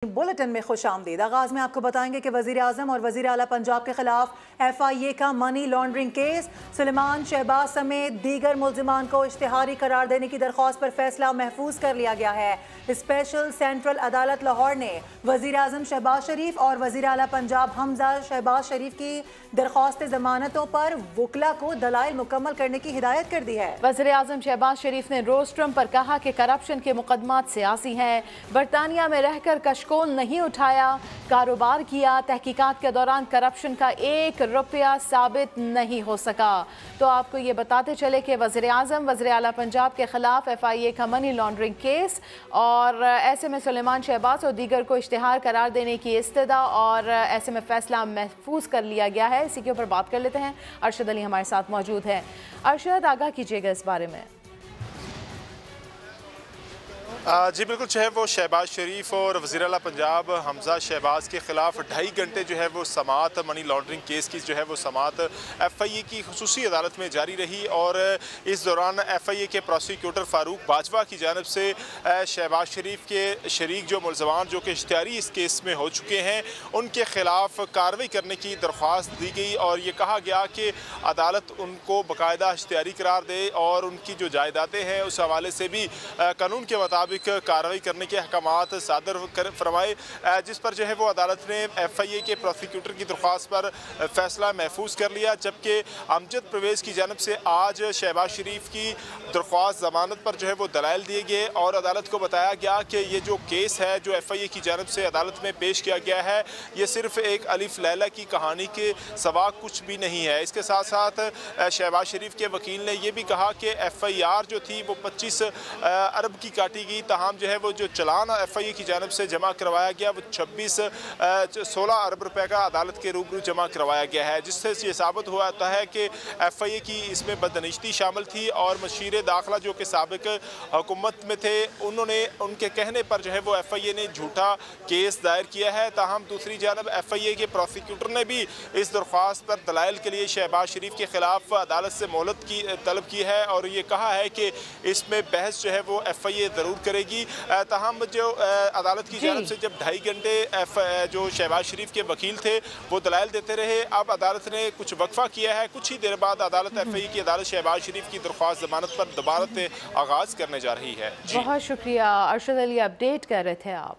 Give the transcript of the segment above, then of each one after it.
Bulletin में खुशामदीद। आगाज में आपको बताएंगे कि वजीर आजम और वजीर आला पंजाब के खिलाफ FIA का मनी लॉन्ड्रिंग केस, सुलेमान शहबाज समेत दीगर मुल्जिमान को इश्तिहारी करार देने की दरख्वास्त पर फैसला महफूज कर लिया गया है। स्पेशल सेंट्रल अदालत लाहौर ने वजीर आजम शहबाज शरीफ और वजीर आला पंजाब हमजा शहबाज शरीफ की दरख्वास्त जमानतों पर वकला को दलाइल मुकम्मल करने की हिदायत कर दी है। वजीर आजम शहबाज शरीफ ने रोस्ट्रम पर कहा कि करप्शन के मुकदमात सियासी हैं, बरतानिया में रहकर कशकोल नहीं उठाया, कारोबार किया, तहकीकात के दौरान करप्शन का 1 रुपया साबित नहीं हो सका। तो आपको ये बताते चले कि वजीर आजम वजीर आला पंजाब के खिलाफ FIA का मनी लॉन्ड्रिंग केस और ऐसे में सुलेमान शहबाज और दीगर को इश्तिहार करार देने की इस्तदा और ऐसे में फैसला महफूज कर लिया गया है। इसी के ऊपर बात कर लेते हैं। अरशद अली हमारे साथ मौजूद है। अरशद, आगाह कीजिएगा इस बारे में। जी बिल्कुल, जो है वो शहबाज शरीफ और वज़ीर आला पंजाब हमजा शहबाज के ख़िलाफ़ 2.5 घंटे जो है वो समाअत मनी लॉन्ड्रिंग केस की जो है वो समाअत FIA की खुसूसी अदालत में जारी रही और इस दौरान FIA के प्रोसिक्यूटर फ़ारूक बाजवा की जानिब से शहबाज शरीफ के शरीक जो मुल्ज़मान जो कि इश्तिहारी इस केस में हो चुके हैं उनके ख़िलाफ़ कार्रवाई करने की दरख्वास्त दी गई और ये कहा गया कि अदालत उनको बाकायदा इश्तिहारी करार दे और उनकी जो जायदादें हैं उस हवाले से भी कानून के मुताबिक कार्रवाई करने के अहकामात सादर फरमाए, जिस पर जो है वो अदालत ने FIA के प्रोसिक्यूटर की दरख्वास्त पर फैसला महफूज कर लिया। जबकि अमजद परवेज़ की जानिब से आज शहबाज शरीफ की दरख्वास्त ज़मानत पर जो है वो दलाइल दिए गए और अदालत को बताया गया कि ये जो केस है जो FIA की जानिब से अदालत में पेश किया गया है ये सिर्फ एक अलिफ लैला की कहानी के सवा कुछ भी नहीं है। इसके साथ साथ शहबाज शरीफ के वकील ने यह भी कहा कि FIR जो थी वो 25 अरब की काटी गई, तमाम जो है वो जो चलान FIA की जानिब से जमा करवाया गया वो 16 अरब रुपए का अदालत के रूबरू जमा करवाया गया है, जिससे ये साबित हुआ है कि FIA की इसमें बदतमीजी शामिल थी और मशीर दाखिला जो कि साबिक हुकूमत में थे उन्होंने उनके कहने पर जो है वो FIA ने झूठा केस दायर किया है। ताहम दूसरी जानब FIA के प्रोसिक्यूटर ने भी इस दरख्वास्त पर दलाइल के लिए शहबाज शरीफ के खिलाफ अदालत से मोहलत की तलब की है और ये कहा है कि इसमें बहस जो है वो FIA ज़रूर करेगी। ताहम जो अदालत की जानिब से जब 2.5 घंटे जो शहबाज शरीफ के वकील थे वो दलाइल देते रहे, अब अदालत ने कुछ वक्फा किया है। कुछ ही देर बाद अदालत FIA की अदालत शहबाज शरीफ की दरख्वास्त जमानत पर दोबारा से आगाज़ करने जा रही है। बहुत शुक्रिया अरशद अली, अपडेट कर रहे थे आप।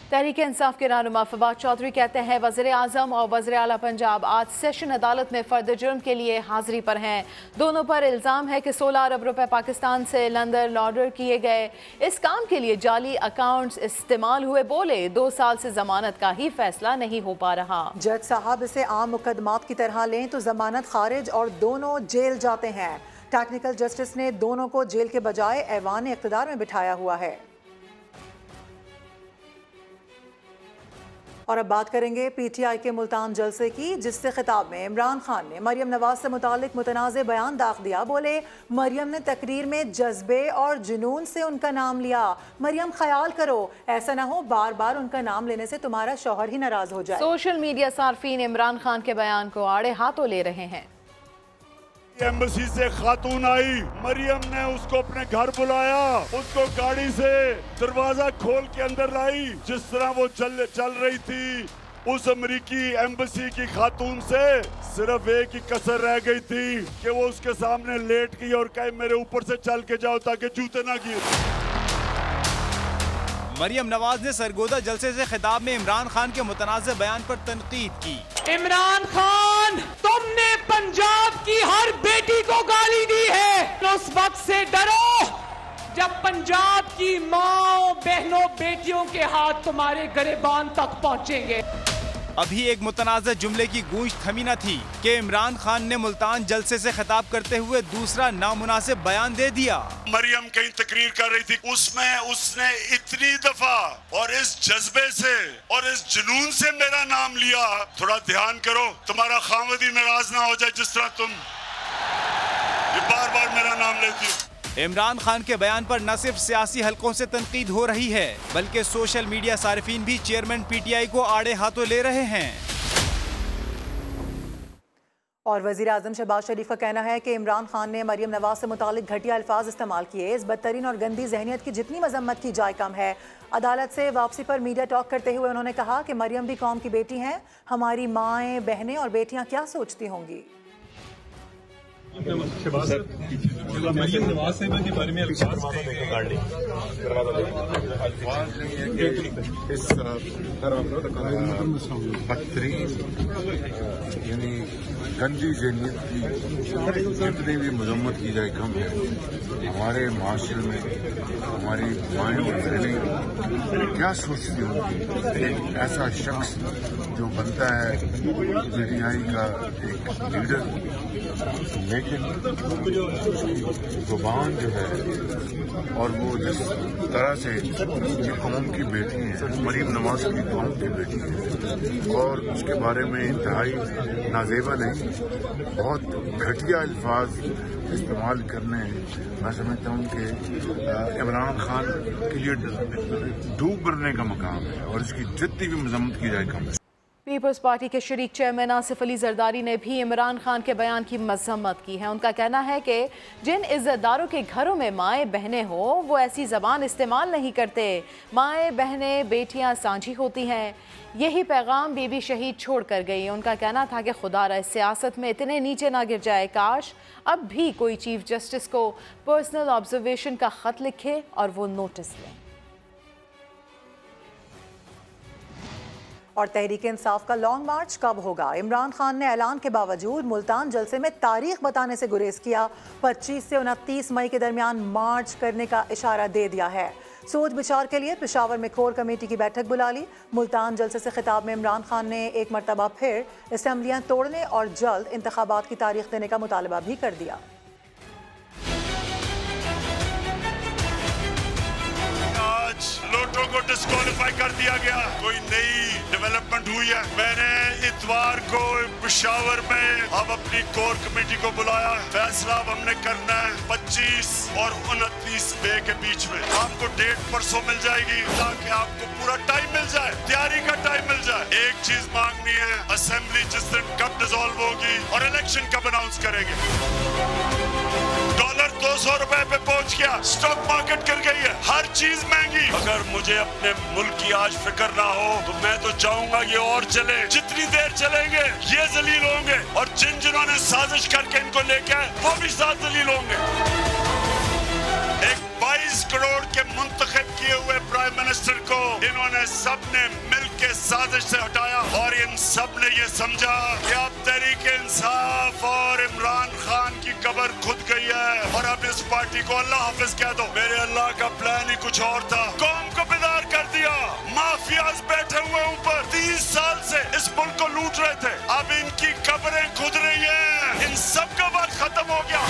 तहरीक इंसाफ के रहनुमा फवाद चौधरी कहते हैं वज़ीर आज़म और वज़ीर आला पंजाब आज सेशन अदालत में फ़र्द जुर्म के लिए हाजिरी पर हैं। दोनों पर इल्ज़ाम है कि 16 अरब रुपए पाकिस्तान से लंदन लॉन्डर किए गए। इस काम के लिए जाली अकाउंट्स इस्तेमाल हुए। बोले 2 साल से जमानत का ही फैसला नहीं हो पा रहा। जज साहब इसे आम मुकदमात की तरह लें तो जमानत खारिज और दोनों जेल जाते हैं। टेक्निकल जस्टिस ने दोनों को जेल के बजाय ऐवान इक़्तिदार में बिठाया हुआ है। और अब बात करेंगे PTI के मुल्तान जलसे की, जिससे खिताब में इमरान खान ने मरियम नवाज से मुतालिक मुतनाज़े बयान दाग दिया। बोले मरियम ने तकरीर में जज्बे और जुनून से उनका नाम लिया। मरियम ख्याल करो ऐसा ना हो बार बार उनका नाम लेने से तुम्हारा शौहर ही नाराज हो जाए। सोशल मीडिया सार्फीन इमरान खान के बयान को आड़े हाथों ले रहे हैं। एम्बेसी से खातून आई, मरियम ने उसको अपने घर बुलाया, उसको गाड़ी से दरवाजा खोल के अंदर लाई। जिस तरह वो चल रही थी उस अमेरिकी एम्बेसी की खातून से सिर्फ एक ही कसर रह गई थी कि वो उसके सामने लेट गई और कहे मेरे ऊपर से चल के जाओ ताकि जूते ना गिरे। मरियम नवाज ने सरगोदा जलसे से खिताब में इमरान खान के मुतनाज़े बयान पर तनकीद की। इमरान खान, तुमने पंजाब की हर बेटी को गाली दी है। उस वक्त से डरो जब पंजाब की माओ बहनों बेटियों के हाथ तुम्हारे गिरबान तक पहुंचेंगे। अभी एक मुतनाज़ा जुमले की गूंज थमी न थी कि इमरान खान ने मुल्तान जलसे से खिताब करते हुए दूसरा नामुनासिब बयान दे दिया। मरियम कहीं तकरीर कर रही थी, उसमें उसने इतनी दफा और इस जज्बे से और इस जुनून से मेरा नाम लिया। थोड़ा ध्यान करो तुम्हारा खामदी नाराज ना हो जाए जिस तरह तुम ये बार बार मेरा नाम लेती हो। इमरान खान के बयान पर न सिर्फ सियासी हलकों से तनकीद हो रही है बल्कि सोशल मीडिया सार्फिन भी चेयरमैन PTI को आड़े हाथों ले रहे हैं। और वज़ीर आज़म शहबाज शरीफ का कहना है कि इमरान खान ने मरीम नवाज से मुतालिक घटिया अल्फाज इस्तेमाल किए। इस बदतरीन और गंदी जहनीत की जितनी मजम्मत की जाए कम है। अदालत से वापसी पर मीडिया टॉक करते हुए उन्होंने कहा कि मरीम भी कौम की बेटी हैं। हमारी माएँ, बहनें और बेटियाँ क्या सोचती होंगी। मरीम नवाज साहिबा के बारे में यानी गंदी जहनीत की जितनी भी मजम्मत की जाए कम है। हमारे माशरे में हमारी माएँ और बहनें क्या सोचती होंगी। एक ऐसा शख्स जो बनता है दुनियाई का एक लीडर, लेकिन जुबान जो है और वो जिस तरह से ये कौम की बेटी है, मरीम नवाज की कौम की बेटी है, और उसके बारे में इंतहाई नाजेबा नहीं, बहुत घटिया अल्फाज इस्तेमाल करने, मैं समझता हूँ कि इमरान खान के लिए डूब मरने का मकाम है और इसकी जितनी भी मजम्मत की जाए कम है। पीपल्स पार्टी के शरीक चेयरमैन आसिफ अली जरदारी ने भी इमरान खान के बयान की मजम्मत की है। उनका कहना है कि जिन इज्जतदारों के घरों में माएँ बहनें हो वो ऐसी ज़बान इस्तेमाल नहीं करते। माएँ बहनें बेटियाँ साझी होती हैं। यही पैगाम बीबी शहीद छोड़ कर गई। उनका कहना था कि खुदा रहा सियासत में इतने नीचे ना गिर जाए, काश अब भी कोई चीफ जस्टिस को पर्सनल ऑब्जर्वेशन का ख़त लिखे और वो नोटिस लें। और तहरीक इंसाफ का लॉन्ग मार्च कब होगा? इमरान खान ने ऐलान के बावजूद मुल्तान जलसे में तारीख बताने से गुरेज किया। 25 से 29 मई के दरमियान मार्च करने का इशारा दे दिया है। सोच विचार के लिए पेशावर में कोर कमेटी की बैठक बुला ली। मुल्तान जलसे से खिताब में इमरान खान ने एक मरतबा फिर असम्बलियाँ तोड़ने और जल्द इंतखाबात की तारीख देने का मुतालबा भी कर दिया। लोटो को डिस्क्वालीफाई कर दिया गया। कोई नई डेवलपमेंट हुई है। मैंने इतवार को पेशावर में अब अपनी कोर कमेटी को बुलाया। फैसला अब हमने करना है 25 और 29 मई के बीच में। आपको डेट परसों मिल जाएगी ताकि आपको पूरा टाइम मिल जाए, तैयारी का टाइम मिल जाए। एक चीज मांगनी है, असेंबली जिस दिन कब डिसॉल्व होगी और इलेक्शन कब अनाउंस करेंगे। डॉलर 200 रुपए पे पहुंच गया, स्टॉक मार्केट गिर गई है, हर चीज महंगी। अगर मुझे अपने मुल्क की आज फिक्र ना हो तो मैं तो चाहूंगा ये और चले। जितनी देर चलेंगे ये जलील होंगे और जिन्होंने साजिश करके इनको लेके वो भी साथ जलील होंगे। एक 22 करोड़ के मुंतखब किए हुए प्राइम मिनिस्टर को इन्होंने सबने मिलकर साजिश से हटाया और इन सब ने ये समझा कि अब तहरीक इंसाफ और इमरान खान की कब्र खुद गई है और अब इस पार्टी को अल्लाह हाफिज कह दो। मेरे अल्लाह का प्लान ही कुछ और था। कौम को बेदार कर दिया। माफियाज बैठे हुए ऊपर 30 साल से इस मुल्क को लूट रहे थे, अब इनकी कब्रें खुद रही है। इन सब का वक्त खत्म हो गया।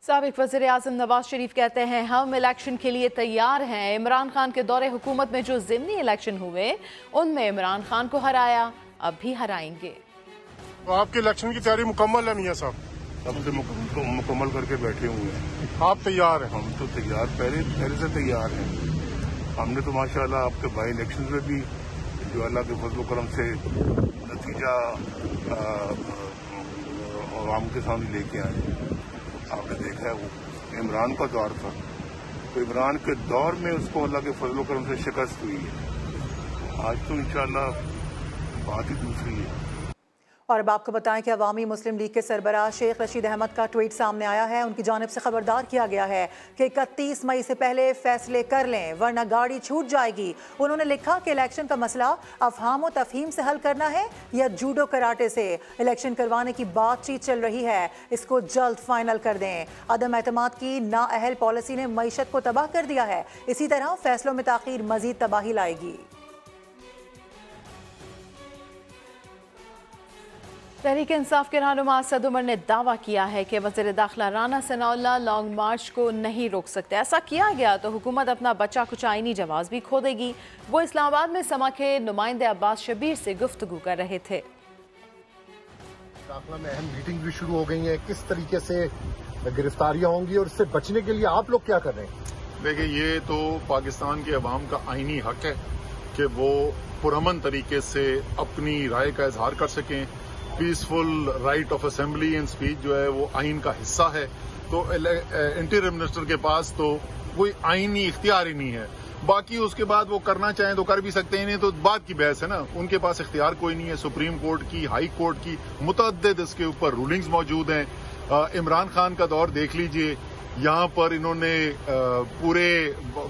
साबिक वज़ीर आज़म नवाज शरीफ कहते हैं हम इलेक्शन के लिए तैयार हैं। इमरान खान के दौरे हुकूमत में जो ज़िमनी इलेक्शन हुए उनमें इमरान खान को हराया, अब भी हराएंगे। तो आपके इलेक्शन की तैयारी मुकम्मल है मियाँ साहब? अब से मुकम्मल करके बैठे हुए हैं। आप तैयार हैं? हम तो तैयार, पहले से तैयार हैं। हमने तो माशाल्लाह आपके बाई इलेक्शन में भी जो अल्लाह के फजल करम से नतीजा आवाम के सामने लेके आए, आपने देखा है वो इमरान का दौर था, तो इमरान के दौर में उसको अल्लाह के फजल करम से शिकस्त हुई है। आज तो इंशाअल्लाह बात ही दूसरी है। और अब आपको बताएं कि अवामी मुस्लिम लीग के सरबराह शेख रशीद अहमद का ट्वीट सामने आया है। उनकी जानिब से खबरदार किया गया है कि 31 मई से पहले फैसले कर लें वरना गाड़ी छूट जाएगी। उन्होंने लिखा कि इलेक्शन का मसला अफहाम व तफहीम से हल करना है या जूडो कराटे से। इलेक्शन करवाने की बातचीत चल रही है, इसको जल्द फाइनल कर दें। अदम एतमाद की नाअहल पॉलिसी ने मईशत को तबाह कर दिया है। इसी तरह फैसलों में ताखीर मजीद तबाही लाएगी। तहरीक इंसाफ के रहनुमा असद उमर ने दावा किया है कि वज़ीर दाखिला राना सनाउल्लाह लॉन्ग मार्च को नहीं रोक सकते। ऐसा किया गया तो हुकूमत अपना बचा कुछ आईनी जवाब भी खो देगी। वो इस्लामाबाद में समा के नुमाइंदे अब्बास शबीर से गुफ्तगू कर रहे थे। दाखिला में अहम मीटिंग भी शुरू हो गई है, किस तरीके से गिरफ्तारियां होंगी और इससे बचने के लिए आप लोग क्या कर रहे हैं? देखिए, ये तो पाकिस्तान के अवाम का आईनी हक है कि वो पुरअमन तरीके से अपनी राय का इजहार कर सकें peaceful right of assembly and speech जो है वो आइन का हिस्सा है। तो इंटीरियम मिनिस्टर के पास तो कोई आइनी इख्तियार ही नहीं है। बाकी उसके बाद वो करना चाहें तो कर भी सकते हैं, नहीं तो बात की बहस है ना। उनके पास इख्तियार कोई नहीं है। सुप्रीम कोर्ट की, हाई कोर्ट की मुतअद्दिद इसके ऊपर रूलिंग्स मौजूद हैं। इमरान खान का दौर देख लीजिए, यहाँ पर इन्होंने पूरे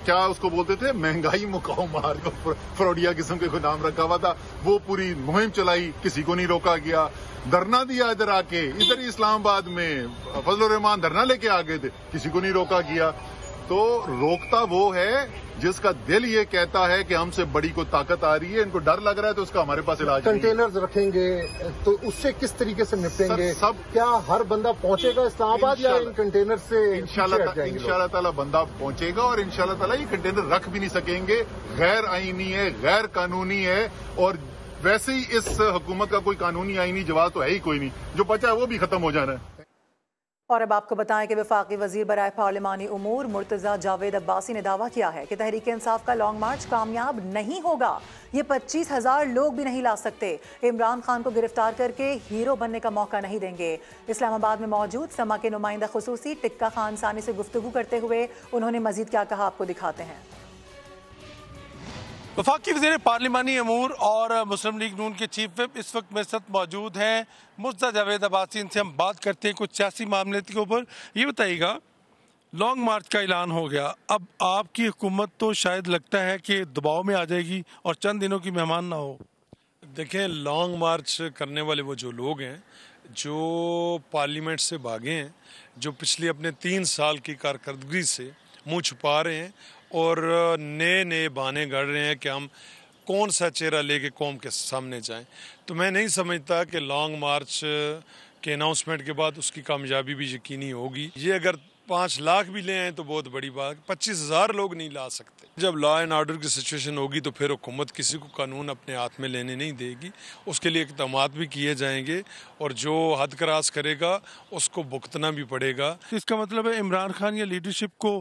क्या उसको बोलते थे, महंगाई मुकाओ मार को फ्रॉडिया किस्म के कोई नाम रखा हुआ था, वो पूरी मुहिम चलाई, किसी को नहीं रोका गया। धरना दिया इधर आके, इधर ही इस्लामाबाद में फजलुर रहमान धरना लेके आ गए थे, किसी को नहीं रोका गया। तो रोकता वो है जिसका दिल ये कहता है कि हमसे बड़ी को ताकत आ रही है, इनको डर लग रहा है, तो उसका हमारे पास इलाज नहीं है। कंटेनर्स रखेंगे तो उससे किस तरीके से निपटेंगे? सब क्या हर बंदा पहुंचेगा इस्लामाबाद या इन कंटेनर से? इंशाल्लाह ताला बंदा पहुंचेगा और इंशाल्लाह ताला ये कंटेनर रख भी नहीं सकेंगे। गैर आईनी है, गैर कानूनी है, और वैसे ही इस हुकूमत का कोई कानूनी आईनी जवाब तो है ही कोई नहीं। जो बचा है वो भी खत्म हो जाना है। और अब आपको बताएं कि वफाकी वजीर बराए पार्लिमानी उमूर मुर्तज़ा जावेद अब्बासी ने दावा किया है कि तहरीक इंसाफ का लॉन्ग मार्च कामयाब नहीं होगा। ये 25,000 लोग भी नहीं ला सकते। इमरान खान को गिरफ्तार करके हीरो बनने का मौका नहीं देंगे। इस्लामाबाद में मौजूद समा के नुमाइंदा खुसूसी टिक्का खान सानी से गुफ्तगू करते हुए उन्होंने मजीद क्या कहा, आपको दिखाते हैं। वफाकी वज़ीर पार्लिमानी अमूर और मुस्लिम लीग नून के चीफ विप इस वक्त मेरे साथ मौजूद हैं, मुर्तज़ा जावेद अब्बासी। इनसे हम बात करते हैं कुछ सियासी मामले के ऊपर। ये बताइएगा, लॉन्ग मार्च का ऐलान हो गया, अब आपकी हुकूमत तो शायद लगता है कि दबाव में आ जाएगी और चंद दिनों की मेहमान ना हो। देखें, लॉन्ग मार्च करने वाले वो जो लोग हैं जो पार्लियामेंट से भागे हैं, जो पिछले अपने 3 साल की कारकर्दगी से मुँह छुपा रहे हैं और नए नए बहाने गढ़ रहे हैं कि हम कौन सा चेहरा लेके कौम के सामने जाएं, तो मैं नहीं समझता कि लॉन्ग मार्च के अनाउंसमेंट के बाद उसकी कामयाबी भी यकीनी होगी। ये अगर 5 लाख भी ले आए तो बहुत बड़ी बात, 25,000 लोग नहीं ला सकते। जब लॉ एंड ऑर्डर की सिचुएशन होगी तो फिर हुकूमत किसी को कानून अपने हाथ में लेने नहीं देगी। उसके लिए इक़दामात भी किए जाएंगे और जो हद क्रॉस करेगा उसको भुगतना भी पड़ेगा। इसका मतलब है इमरान खान या लीडरशिप को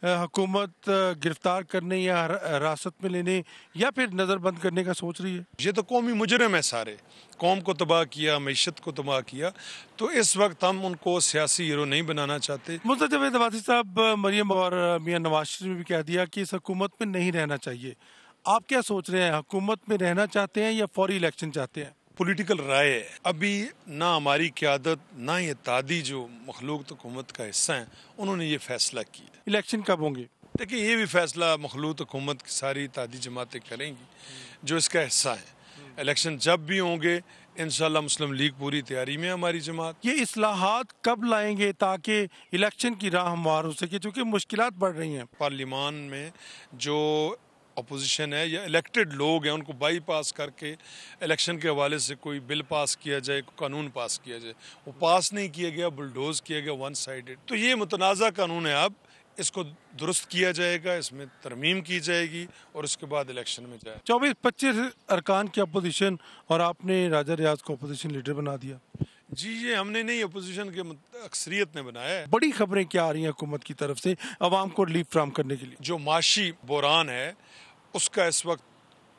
हुकूमत गिरफ्तार करने या हिरासत में लेने या फिर नज़रबंद करने का सोच रही है। ये तो कौमी मुजरिम है, सारे कौम को तबाह किया, मईशत को तबाह किया, तो इस वक्त हम उनको सियासी हीरो नहीं बनाना चाहते। मुर्तज़ा जावेद अब्बासी साहब, मरियम और मियां नवाज शरीफ ने भी कह दिया कि इस हुकूमत में नहीं रहना चाहिए। आप क्या सोच रहे हैं, हुकूमत में रहना चाहते हैं या फौरी इलेक्शन चाहते हैं? पॉलिटिकल राय है, अभी ना हमारी क़यादत ना ये तादी जो मखलूक हुकूमत का हिस्सा है उन्होंने ये फैसला किया। इलेक्शन कब होंगे? देखिए, ये भी फैसला मखलूक हुकूमत की सारी तादी जमातें करेंगी जो इसका हिस्सा है। इलेक्शन जब भी होंगे इंशाल्लाह मुस्लिम लीग पूरी तैयारी में, हमारी जमात। ये इस्लाहात कब लाएंगे ताकि इलेक्शन की राह हमवार हो सके, क्योंकि मुश्किलात बढ़ रही हैं? पार्लियामान में जो अपोजिशन है या इलेक्टेड लोग हैं उनको बाईपास करके इलेक्शन के हवाले से कोई बिल पास किया जाए, कोई कानून पास किया जाए, वो पास नहीं किया गया, बुलडोज किया गया, वन साइडेड। तो ये मुतनाज़ा कानून है, अब इसको दुरुस्त किया जाएगा, इसमें तरमीम की जाएगी और उसके बाद इलेक्शन में जाए। 24-25 अरकान की अपोजिशन और आपने राजा रियाज को अपोजिशन लीडर बना दिया। जी, ये हमने नहीं, अपोजिशन के अक्सरियत ने बनाया है। बड़ी खबरें क्या आ रही हैं हुकूमत की तरफ से अवाम को रिलीफ फ्राहम करने के लिए? जो माशी बुहरान है उसका इस वक्त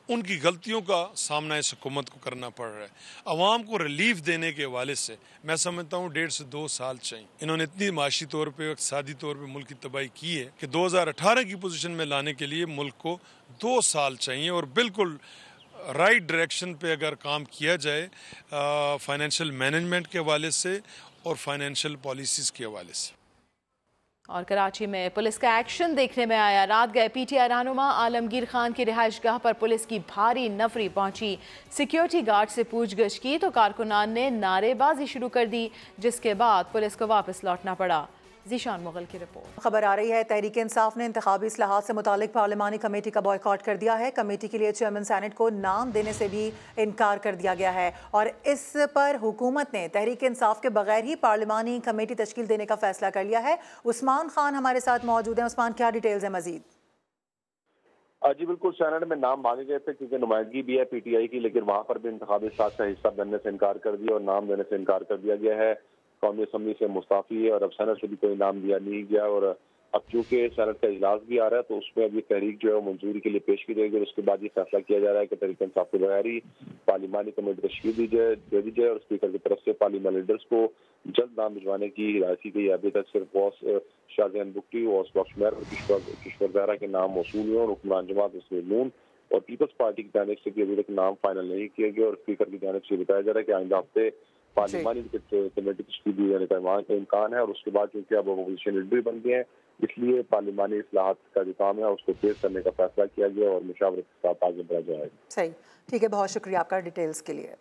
उनकी गलतियों का सामना इस हुकूमत को करना पड़ रहा है। अवाम को रिलीफ देने के हवाले से मैं समझता हूँ 1.5 से 2 साल चाहिए। इन्होंने इतनी माशी तौर पे, इक़्तिसादी तौर पे मुल्क की तबाही की है कि 2018 की पोजीशन में लाने के लिए मुल्क को 2 साल चाहिए और बिल्कुल राइट डायरेक्शन पे अगर काम किया जाए फाइनेंशियल मैनेजमेंट के हवाले से और फाइनेंशियल पॉलिसीज़ के हवाले से। और कराची में पुलिस का एक्शन देखने में आया। रात गए पीटीआई रहनुमा आलमगीर खान की रिहाइशगाह पर पुलिस की भारी नफरी पहुंची। सिक्योरिटी गार्ड से पूछगछ की तो कारकुनान ने नारेबाजी शुरू कर दी, जिसके बाद पुलिस को वापस लौटना पड़ा। ज़ीशान मुगल की रिपोर्ट। खबर आ रही है, तहरीक इंसाफ ने इंतखाबी इस्लाहात से मुतालिक पार्लिमानी कमेटी का बॉयकॉट कर दिया है। कमेटी के लिए चेयरमैन सेनेट को नाम देने से भी इनकार कर दिया गया है और इस पर हुकूमत ने तहरीक इंसाफ के बगैर ही पार्लिमानी कमेटी तश्कील देने का फैसला कर लिया है। उस्मान खान हमारे साथ मौजूद हैं। उस्मान, क्या डिटेल्स है मजीद? जी बिल्कुल, सेनेट में नाम मांगे गए थे क्योंकि नुमाइंदगी भी है पीटीआई की, लेकिन वहाँ पर भी इंतखाबी इस्लाहात का हिस्सा बनने से इनकार कर दिया और नाम देने से इनकार कर दिया गया है। कौमी असम्बली से मुस्ताफी है और अब सेनेट से भी कोई नाम दिया नहीं गया और अब चूंकि सेनेट का इजलास भी आ रहा है तो उसमें अब ये तहरीक जो है वो मंजूरी के लिए पेश की जाएगी और उसके बाद ये फैसला किया जा रहा है कि तहरीक इंसाफ के बगैर ही पार्लिमानी कमेटी तश्कील दे दी जाए और स्पीकर की तरफ से पार्लियामेंट लीडर्स को जल्द नाम भिजवाने की हिदायत की गई। अभी तक सिर्फ शाहजहान बुगटी, वॉस बख्श मेहर और किश्वर जहरा के नाम मौसूल हुए और हुक्मरान जमात मुस्लिम नून और पीपल्स पार्टी की जानिब से भी अभी तक नाम फाइनल नहीं किए गए और स्पीकर की जानिब से बताया जा रहा है कि आइंदा हफ्ते पार्लिमानी कमेटी तश्कील दिए जाने का इम्कान है और उसके बाद क्योंकि अब अपोजिशन लीडर बन गए हैं इसलिए पार्लिमानी इस्लाहात का जो काम है उसको तेज करने का फैसला किया गया और मुशावरत के साथ आगे बढ़ा जाएगा। सही, ठीक है, बहुत शुक्रिया आपका डिटेल्स के लिए।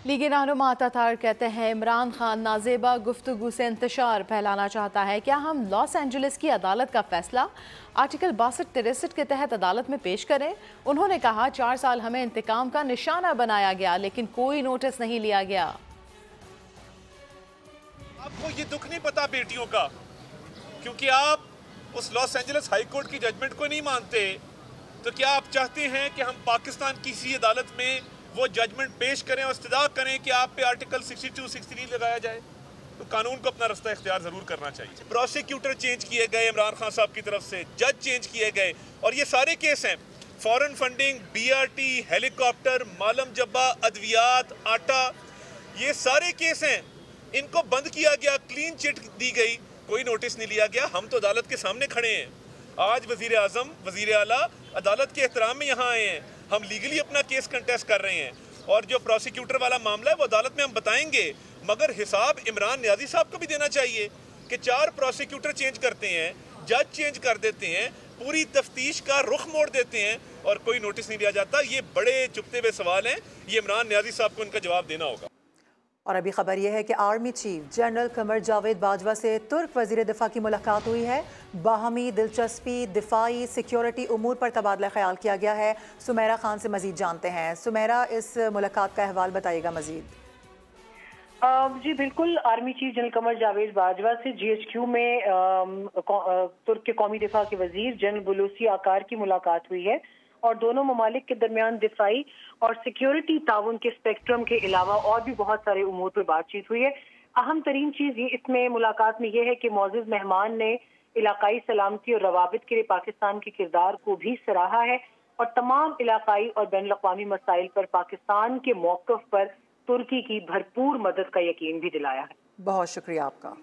लीगी रहनुमा तातार कहते हैं इमरान खान नाजेबा गुफ्तगू से इंतशार फैलाना चाहता है। क्या हम लॉस एंजलिस की अदालत का फैसला आर्टिकल 62-63 के तहत अदालत में पेश करें? उन्होंने कहा 4 साल हमें इंतकाम का निशाना बनाया गया लेकिन कोई नोटिस नहीं लिया गया। आपको ये दुख नहीं पता बेटियों का, क्योंकि आप उस लॉस एंजलिस हाई कोर्ट की जजमेंट को नहीं मानते। तो क्या आप चाहते हैं कि हम पाकिस्तान की किसी अदालत में वो जजमेंट पेश करें और इस्तदा करें कि आप पे आर्टिकल 62-63 लगाया जाए? तो कानून को अपना रास्ता इख्तियार जरूर करना चाहिए। प्रोसिक्यूटर चेंज किए गए इमरान खान साहब की तरफ से, जज चेंज किए गए और ये सारे केस हैं फॉरेन फंडिंग, BRT, हेलीकॉप्टर, मालम जब्बा, अद्वियात, आटा, ये सारे केस हैं। इनको बंद किया गया, क्लीन चिट दी गई, कोई नोटिस नहीं लिया गया। हम तो अदालत के सामने खड़े हैं। आज वजीर आजम, वजीर आला अदालत के एहतराम में यहाँ आए हैं। हम लीगली अपना केस कंटेस्ट कर रहे हैं और जो प्रोसिक्यूटर वाला मामला है वो अदालत में हम बताएंगे, मगर हिसाब इमरान नियाजी साहब को भी देना चाहिए कि 4 प्रोसिक्यूटर चेंज करते हैं, जज चेंज कर देते हैं, पूरी तफ्तीश का रुख मोड़ देते हैं और कोई नोटिस नहीं लिया जाता। ये बड़े चुपते हुए सवाल हैं, ये इमरान नियाजी साहब को इनका जवाब देना होगा। और अभी खबर यह है कि army chief general Qamar Javed Bajwa से तुर्क वजीर दिफा की मुलाकात हुई है। बाहमी दिलचस्पी, दिफाई, सिक्योरिटी उमूर पर तबादला ख्याल किया गया है। सुमेरा खान से मजीद जानते हैं। सुमेरा, इस मुलाकात का अहवाल बताइएगा मजीद। जी बिल्कुल, army chief general Qamar Javed Bajwa से GHQ में तुर्क के कौमी दिफा के वजीर जनरल बुलूसी आकार की मुलाकात हुई है और दोनों ममालिक के दरमियान दिफाई और सिक्योरिटी ताउन के स्पेक्ट्रम के अलावा और भी बहुत सारे उमूर पर बातचीत हुई है। अहम तरीन चीज ये इसमें मुलाकात में ये है कि मौजूद मेहमान ने इलाकाई सलामती और रवाबित के लिए पाकिस्तान के किरदार को भी सराहा है और तमाम इलाकाई और बैनुल अक़वामी मसाइल पर पाकिस्तान के मौक़िफ़ पर तुर्की की भरपूर मदद का यकीन भी दिलाया है। बहुत शुक्रिया आपका।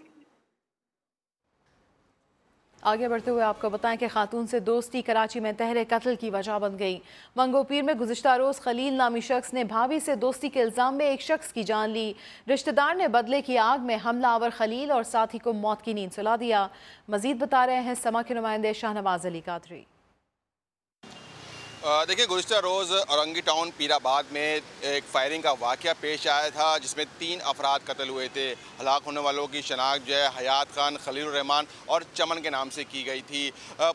आगे बढ़ते हुए आपको बताएं कि खातून से दोस्ती कराची में तहरे कत्ल की वजह बन गई। मंगोपीर में गुज़िश्ता रोज़ खलील नामी शख्स ने भाभी से दोस्ती के इल्ज़ाम में एक शख्स की जान ली। रिश्तेदार ने बदले की आग में हमलावर खलील और साथी को मौत की नींद सुला दिया। मजीद बता रहे हैं समा के नुमाइंदे शाहनवाज अली कादरी। देखिए, गुज़िश्ता रोज़ औरंगी टाउन पीराबाद में एक फायरिंग का वाक़या पेश आया था जिसमें 3 अफराद कत्ल हुए थे। हलाक होने वालों की शनाख्त जो है हयात खान, खलील रहमान और चमन के नाम से की गई थी।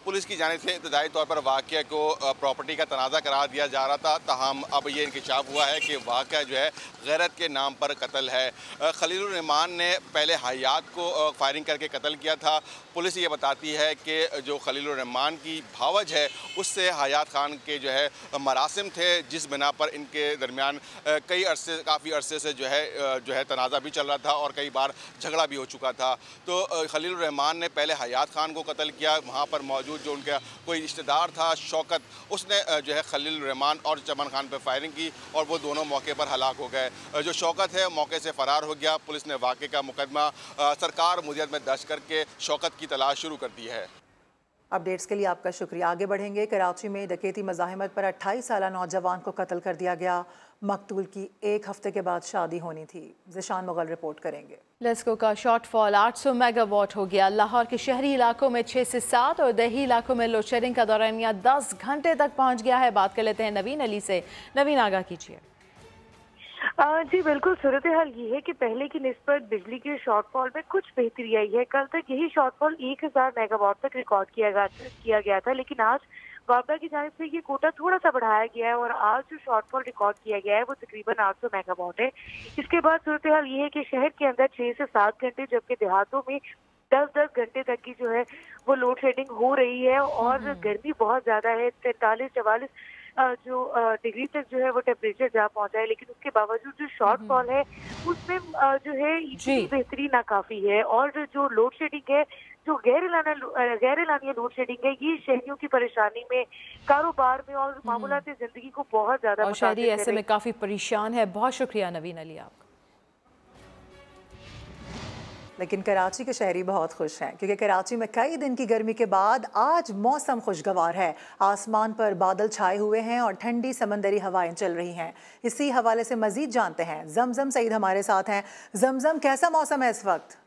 पुलिस की जानिब से इब्तदाई तौर पर वाक़या को प्रॉपर्टी का तनाज़ा करार दिया जा रहा था, ताहम अब ये इंकशाफ हुआ है कि वाक़या जो है गैरत के नाम पर कत्ल है। खलील रहमान ने पहले हयात को फायरिंग करके कत्ल किया था। पुलिस ये बताती है कि जो खलील रहमान की भावज है उससे हयात खान के जो है मरासिम थे, जिस बिना पर इनके दरमियान काफ़ी अरसे से जो है तनाज़ा भी चल रहा था और कई बार झगड़ा भी हो चुका था। तो खलील रहमान ने पहले हयात खान को कत्ल किया। वहाँ पर मौजूद जो उनका कोई रिश्तेदार था शौकत, उसने जो है खलील रहमान और चमन खान पर फायरिंग की और वो दोनों मौके पर हलाक हो गए। जो शौकत है मौके से फ़रार हो गया। पुलिस ने वाक़े का मुकदमा सरकार मुदियत में दर्ज करके शौकत की तलाश शुरू कर दी है। अपडेट्स के लिए आपका शुक्रिया। आगे बढ़ेंगे। कराची में डकैती मज़ाहिमत पर 28 साला नौजवान को कत्ल कर दिया गया। मकतूल की 1 हफ्ते के बाद शादी होनी थी। ज़िशान मुगल रिपोर्ट करेंगे। लेस्को का शॉर्टफॉल 800 मेगावाट हो गया। लाहौर के शहरी इलाकों में 6 से 7 और देही इलाकों में लोड शेडिंग का दौरानिया 10 घंटे तक पहुँच गया है। बात कर लेते हैं नवीन अली से। नवीन, आगाह कीजिए। जी बिल्कुल, सूरत हाल ये है कि पहले की निस्बत बिजली के शॉर्टफॉल में कुछ बेहतरी आई है। कल तक यही शॉर्टफॉल 1000 मेगावाट तक रिकॉर्ड किया गया था, लेकिन आज वापडा की जानिब से ये कोटा थोड़ा सा बढ़ाया गया है और आज जो शॉर्टफॉल रिकॉर्ड किया गया है वो तकरीबन 800 मेगावाट है। इसके बाद सूरत हाल ये है कि शहर के अंदर 6 से 7 घंटे, जबकि देहातों में 10-10 घंटे तक की जो है वो लोड शेडिंग हो रही है और गर्मी बहुत ज्यादा है। 43-44 जो डिग्री तक जो है वो टेम्परेचर जा पहुंचा है, लेकिन उसके बावजूद जो शॉर्टफॉल है उसमें जो है इतनी बेहतरी नाकाफी है। और जो लोड शेडिंग है, जो गैर एलानिया लोड शेडिंग है, ये शहरियों की परेशानी में, कारोबार में और मामूलात जिंदगी को बहुत ज्यादा और शहरी ऐसे में काफी परेशान है। बहुत शुक्रिया नवीन अली आपका। लेकिन कराची के शहरी बहुत खुश हैं क्योंकि कराची में कई दिन की गर्मी के बाद आज मौसम खुशगवार है। आसमान पर बादल छाए हुए हैं और ठंडी समंदरी हवाएं चल रही हैं। इसी हवाले से मजीद जानते हैं, जमजम सईद हमारे साथ हैं। जमजम, कैसा मौसम है इस वक्त?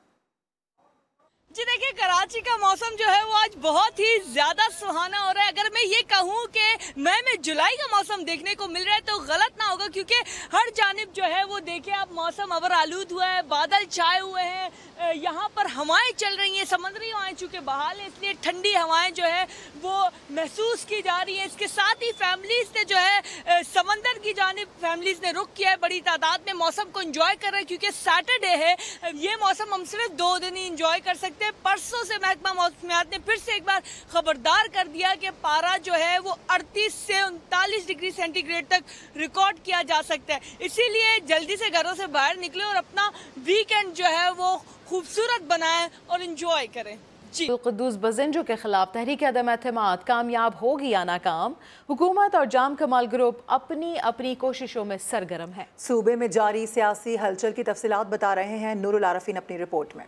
जी देखिए, कराची का मौसम जो है वो आज बहुत ही ज्यादा सुहाना हो रहा है। अगर मैं ये कहूँ कि मई में जुलाई का मौसम देखने को मिल रहा है तो गलत ना होगा, क्योंकि हर जानिब जो है वो देखिए आप मौसम अवर आलूद हुआ है, बादल छाए हुए हैं, यहाँ पर हवाएं चल रही हैं, समुद्री हवाएं चूँकि बहाल है इसलिए ठंडी हवाएं जो है वो महसूस की जा रही हैं। इसके साथ ही फैमिलीज ने जो है समंदर की जानिब फैमिलीज ने रुख किया है, बड़ी तादाद में मौसम को इंजॉय कर रहे हैं क्योंकि सैटरडे है। ये मौसम हम सिर्फ 2 दिन ही इंजॉय कर सकते हैं। परसों से महकमा मौसमियात ने फिर से एक बार खबरदार कर दिया कि पारा जो है वो 38 से 39 डिग्री सेंटीग्रेड तक रिकॉर्ड किया जा सकता है। इसीलिए जल्दी से घरों से बाहर निकले और अपना वीकेंड जो है वो खूबसूरत बनाएं और इंजॉय करें। कुद्दूस बजिंजो के खिलाफ तहरीक अदम एतमाद कामयाब होगी या नाकाम, हुकूमत और जाम कमाल ग्रुप अपनी अपनी कोशिशों में सरगर्म है। सूबे में जारी सियासी हलचल की तफसीलात बता रहे हैं नूरुल आरफीन अपनी रिपोर्ट में।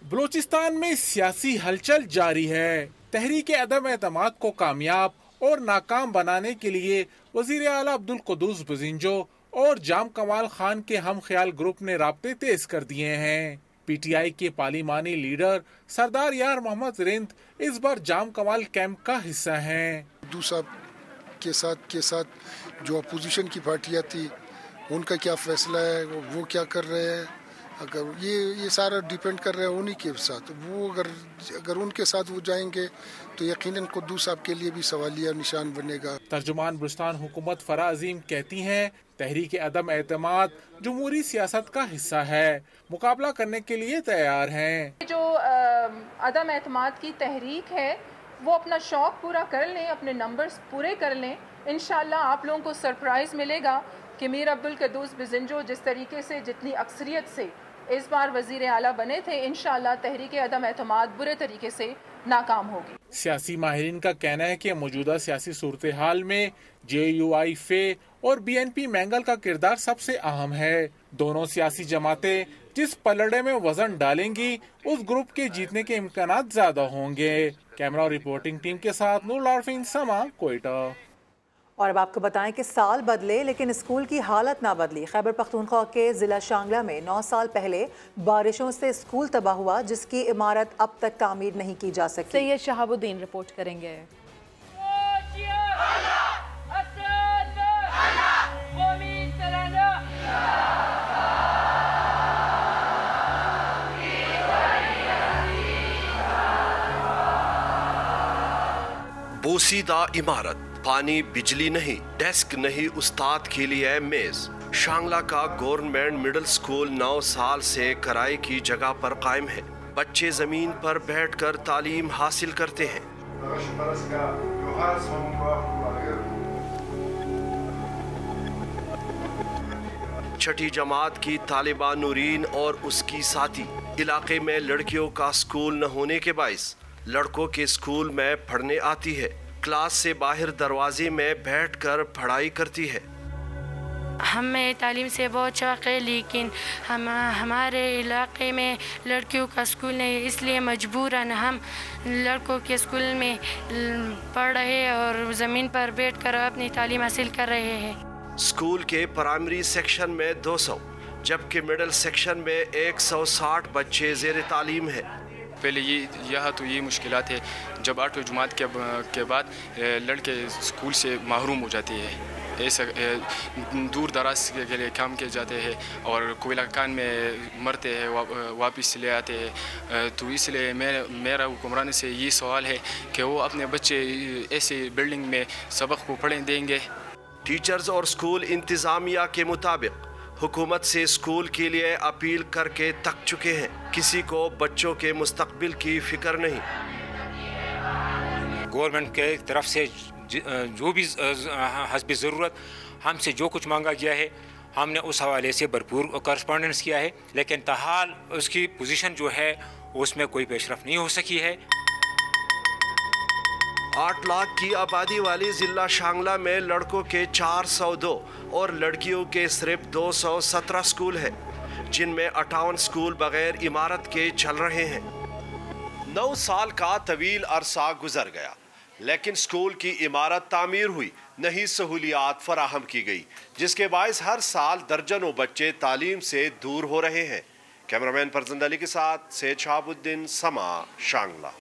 बलोचिस्तान में सियासी हलचल जारी है। तहरीक अदम एतमाद को कामयाब और नाकाम बनाने के लिए वजीर आला अब्दुल कुद्दूस बजिंजो और जाम कमाल खान के हम ख्याल ग्रुप ने राब्ते तेज कर दिए हैं। पीटीआई के पार्लिमानी लीडर सरदार यार मोहम्मद रिंद इस बार जाम कमाल कैंप का हिस्सा हैं। दूसरा के साथ जो अपोजिशन की पार्टियां थी उनका क्या फैसला है, वो क्या कर रहे हैं, अगर ये सारा डिपेंड कर रहा है उन्हीं के साथ। वो अगर उनके साथ वो जाएंगे तो यकीनन कुद्दूस साहब के लिए भी सवालिया निशान बनेगा। तर्जुमान बुलस्तान हुकूमत फरा अजीम कहती हैं तहरीक अदम एतमाद जमहूरी सियासत का हिस्सा है, मुकाबला करने के लिए तैयार हैं। जो अदम एतमाद की तहरीक है वो अपना शौक पूरा कर लें, अपने नंबर्स पूरे कर लें, इंशाल्लाह आप लोगों को सरप्राइज मिलेगा कि मीर अब्दुल कुद्दूस बजिंजो जिस तरीके से जितनी अक्सरियत से इस बार वजीर आला बने थे, इंशाल्लाह तहरीक अदम एतमाद बुरे तरीके से नाकाम होगी। सियासी माहिरीन का कहना है कि मौजूदा सियासी सूरत हाल में JUI फे और BNP मैंगल का किरदार सबसे अहम है। दोनों सियासी जमातें जिस पलड़े में वजन डालेंगी उस ग्रुप के जीतने के इम्कानात ज्यादा होंगे। कैमरा और रिपोर्टिंग टीम के साथ नूरुल आरफीन, समा, कोयटा। और अब आपको बताएं कि साल बदले लेकिन स्कूल की हालत ना बदली। खैबर पख्तूनख्वा के ज़िला शांगला में 9 साल पहले बारिशों से स्कूल तबाह हुआ जिसकी इमारत अब तक तामीर नहीं की जा सकी। सैयद शहाबुद्दीन रिपोर्ट करेंगे। बोसीदा इमारत, पानी बिजली नहीं, डेस्क नहीं, उस्ताद के लिए मेज। शांगला का गवर्नमेंट मिडिल स्कूल 9 साल से किराए की जगह पर कायम है। बच्चे जमीन पर बैठकर तालीम हासिल करते हैं। छठी जमात की तालिबा नूरीन और उसकी साथी इलाके में लड़कियों का स्कूल न होने के बाइस लड़कों के स्कूल में पढ़ने आती है। क्लास से बाहर दरवाजे में बैठकर पढ़ाई करती है। हमें तालीम से बहुत शौक़ है लेकिन हमारे इलाके में लड़कियों का स्कूल नहीं, इसलिए मजबूरन हम लड़कों के स्कूल में पढ़ रहे और ज़मीन पर बैठकर अपनी तालीम हासिल कर रहे हैं। स्कूल के प्राइमरी सेक्शन में 200 जबकि मिडिल सेक्शन में 160 बच्चे ज़ेर तालीम है। पहले ये मुश्किलात है जब 8वीं जमात के बाद लड़के स्कूल से महरूम हो जाते हैं। ऐसा दूर दराज के लिए काम किए जाते हैं और कोयला खान में मरते हैं, वापस ले आते हैं। तो इसलिए मेरा हुक्मरान से ये सवाल है कि वो अपने बच्चे ऐसे बिल्डिंग में सबक को पढ़ें देंगे। टीचर्स और स्कूल इंतज़ामिया के मुताबिक हुकूमत से स्कूल के लिए अपील करके थक चुके हैं। किसी को बच्चों के मुस्तकबिल की फिक्र नहीं। गवर्नमेंट के तरफ से जो भी हस्ब ज़रूरत हमसे जो कुछ मांगा गया है हमने उस हवाले से भरपूर करस्पॉन्डेंस किया है, लेकिन ताहाल उसकी पोजीशन जो है उसमें कोई पेशरफ नहीं हो सकी है। 8 लाख की आबादी वाली जिला शांगला में लड़कों के 402 और लड़कियों के सिर्फ 217 स्कूल हैं, जिनमें 58 स्कूल बगैर इमारत के चल रहे हैं। 9 साल का तवील अरसा गुजर गया, लेकिन स्कूल की इमारत तामीर हुई, नहीं सहूलियात फराहम की गई, जिसके बायस हर साल दर्जनों बच्चे तालीम से दूर हो रहे हैं। कैमरामैन फरजंद अली के साथ सैयद शहाबुद्दीन, समा, शांगला।